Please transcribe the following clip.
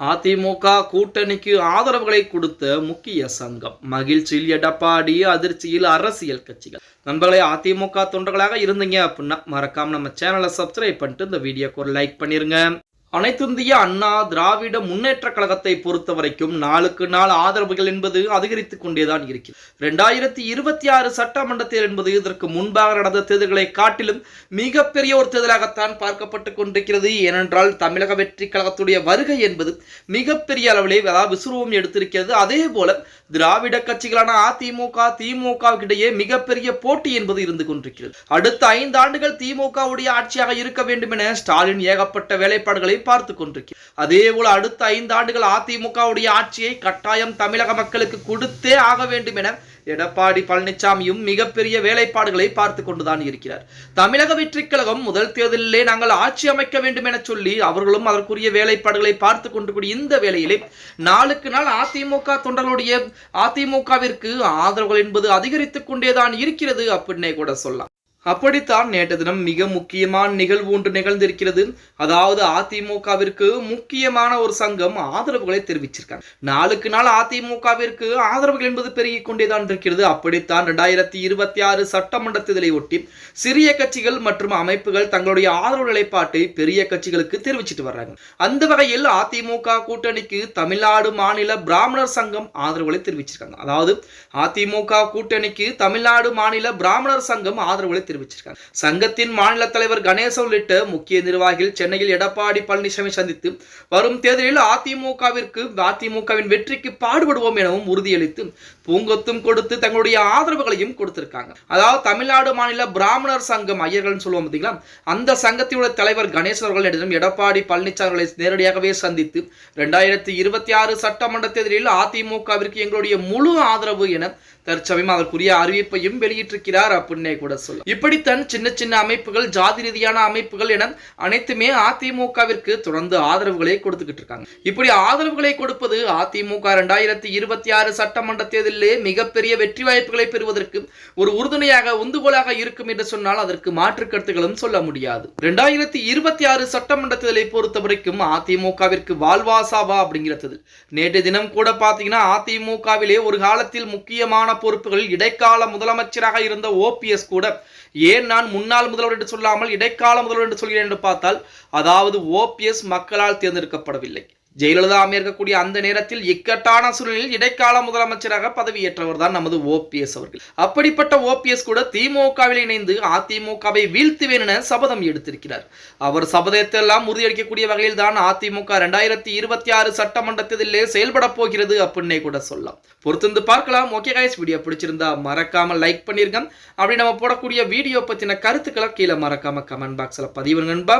அதிமுக கூட்டணிக்கு ஆதரவுகளை கொடுத்த முக்கிய சங்கம் மகிழ்ச்சியில் எடப்பாடி, அதிர்ச்சியில் அரசியல் கட்சிகள். நண்பர்களே, அதிமுக தொண்டர்களாக இருந்தீங்க அப்படின்னா மறக்காம நம்ம சேனலை சப்ஸ்கிரைப் பண்ணிட்டு இந்த வீடியோக்கு ஒரு லைக் பண்ணிருங்க. அனைத்திந்திய அண்ணா திராவிட முன்னேற்ற கழகத்தை பொறுத்த வரைக்கும் நாளுக்கு நாள் ஆதரவுகள் என்பது அதிகரித்துக் கொண்டேதான் இருக்கிறது. 2026 சட்டமன்ற தேர்தல் என்பது இதற்கு முன்பாக நடந்த தேர்தல்களை காட்டிலும் மிகப்பெரிய ஒரு தேர்தலாகத்தான் பார்க்கப்பட்டுக் கொண்டிருக்கிறது. ஏனென்றால் தமிழக வெற்றி கழகத்துடைய வருகை என்பது மிகப்பெரிய அளவிலே விசுரூபம் எடுத்திருக்கிறது. அதே போல திராவிட கட்சிகளான அதிமுக, திமுக இடையே மிகப்பெரிய போட்டி என்பது இருந்து கொண்டிருக்கிறது. அடுத்த 5 ஆண்டுகள் திமுகவுடைய ஆட்சியாக இருக்க வேண்டும் என ஸ்டாலின் ஏகப்பட்ட வேலைப்பாடுகளை பார்த்து கொண்டிருக்கிறார். அதே போல அடுத்த 5 ஆண்டுகள் அதிமுகவுடைய ஆட்சியை கட்டாயம் தமிழக மக்களுக்கு கொடுத்தே ஆக வேண்டும் என எடப்பாடி பழனிசாமியும் மிகப்பெரிய வேலைப்பாடுகளை பார்த்து கொண்டுதான் இருக்கிறார். தமிழக வெற்றி கழகம் முதல் தேர்தலிலே நாங்கள் ஆட்சி அமைக்க வேண்டும் என சொல்லி அவர்களும் அதற்குரிய வேலைப்பாடுகளை பார்த்து கொண்டு இந்த வேளையிலே நாளுக்கு நாள் அதிமுக தொண்டர்களுடைய அதிமுகவிற்கு ஆதரவுகள் என்பது அதிகரித்துக் கொண்டேதான் இருக்கிறது அப்படின்னே கூட சொல்லலாம். அப்படித்தான் நேற்று தினம் மிக முக்கியமான நிகழ்வு ஒன்று நிகழ்ந்திருக்கிறது. அதாவது அதிமுகவிற்கு முக்கியமான ஒரு சங்கம் ஆதரவுகளை தெரிவிச்சிருக்காங்க. நாளுக்கு நாள் அதிமுகவிற்கு ஆதரவுகள் என்பது பெருகிக் கொண்டேதான் இருக்கிறது. அப்படித்தான் 2026 சட்டமன்ற தேர்தலை ஒட்டி சிறிய கட்சிகள் மற்றும் அமைப்புகள் தங்களுடைய ஆதரவு நிலைப்பாட்டை பெரிய கட்சிகளுக்கு தெரிவிச்சிட்டு வர்றாங்க. அந்த வகையில் அதிமுக கூட்டணிக்கு தமிழ்நாடு மாநில பிராமணர் சங்கம் ஆதரவுகளை தெரிவிச்சிருக்காங்க. அதாவது அதிமுக கூட்டணிக்கு தமிழ்நாடு மாநில பிராமணர் சங்கம் ஆதரவுகளை தெரிவிச்சிருக்காங்க. சங்கத்தின் மாநில தலைவர் கணேசன் உள்ளிட்ட முக்கிய நிர்வாகிகள் சென்னையில் எடப்பாடி பழனிசாமி சந்தித்து வரும் தேர்தலில் அதிமுகவின் வெற்றிக்கு பாடுபடுவோம் எனவும் உறுதியளித்து பூங்கொத்தும் கொடுத்து தங்களுடைய ஆதரவுகளையும் கொடுத்திருக்காங்க. அதாவது தமிழ்நாடு மாநில பிராமணர் சங்கம் ஐயர்கள் சொல்லுவோம் பார்த்தீங்களா, அந்த சங்கத்தினுடைய தலைவர் கணேசன் அவர்கள் எடப்பாடி பழனிசாமி நேரடியாகவே சந்தித்து 2026 சட்டமன்ற தேர்தலில் அதிமுகவிற்கு எங்களுடைய முழு ஆதரவு என தற்சமயம் அதற்குரிய அறிவிப்பையும் வெளியிட்டிருக்கிறார் அப்படின்னே கூட சொல்லும். இப்படித்தான் சின்ன சின்ன அமைப்புகள், ஜாதி ரீதியான அமைப்புகள் என அனைத்துமே அதிமுகவிற்கு தொடர்ந்து ஆதரவுகளை கொடுத்துக்கிட்டு இருக்காங்க. இப்படி ஆதரவுகளை கொடுப்பது அதிமுக 2026 சட்டமன்ற தேர்தலிலே மிகப்பெரிய வெற்றி வாய்ப்புகளை பெறுவதற்கு ஒரு உறுதுணையாக, உந்துகோலாக இருக்கும் என்று சொன்னால் அதற்கு மாற்று கருத்துக்களும் சொல்ல முடியாது. 2026 சட்டமன்ற தேர்தலை பொறுத்த வரைக்கும் அதிமுகவிற்கு வாழ்வாசாவா அப்படிங்கிற தேர்தல். நேற்று தினம் கூட பாத்தீங்கன்னா அதிமுகவிலே ஒரு காலத்தில் முக்கியமான பொறுப்புகளில் இடைக்கால முதலமைச்சராக இருந்த ஓபிஎஸ் கூட, ஏன் நான் முன்னாள் முதல்வர் என்று சொல்லாமல் இடைக்கால முதல்வர் என்று சொல்கிறேன் என்று பார்த்தால், அதாவது ஓபிஎஸ் மக்களால் தேர்ந்தெடுக்கப்படவில்லை. ஜெயலலிதா இருக்கக்கூடிய அந்த நேரத்தில் இக்கட்டான சூழ்நிலையில் இடைக்கால முதலமைச்சராக பதவியேற்றவர் தான் நமது ஓபிஎஸ் அவர்கள். அப்படிப்பட்ட ஓபிஎஸ் கூட திமுகவில் இணைந்து அதிமுகவை வீழ்த்துவேன் என சபதம் எடுத்திருக்கிறார். அவர் சபதத்தை எல்லாம் உறுதியளிக்கக்கூடிய வகையில் தான் அதிமுக 2026 சட்டமன்ற தேர்தலிலே செயல்பட போகிறது அப்படின்னே கூட சொல்லலாம். பொறுத்திருந்து பார்க்கலாம். ஓகே கைஸ், வீடியோ பிடிச்சிருந்தா மறக்காம லைக் பண்ணிருங்க. அப்படி நம்ம போடக்கூடிய வீடியோ பத்தின கருத்துக்களை கீழே மறக்காம கமெண்ட் பாக்ஸ்ல பதிவு நண்பா.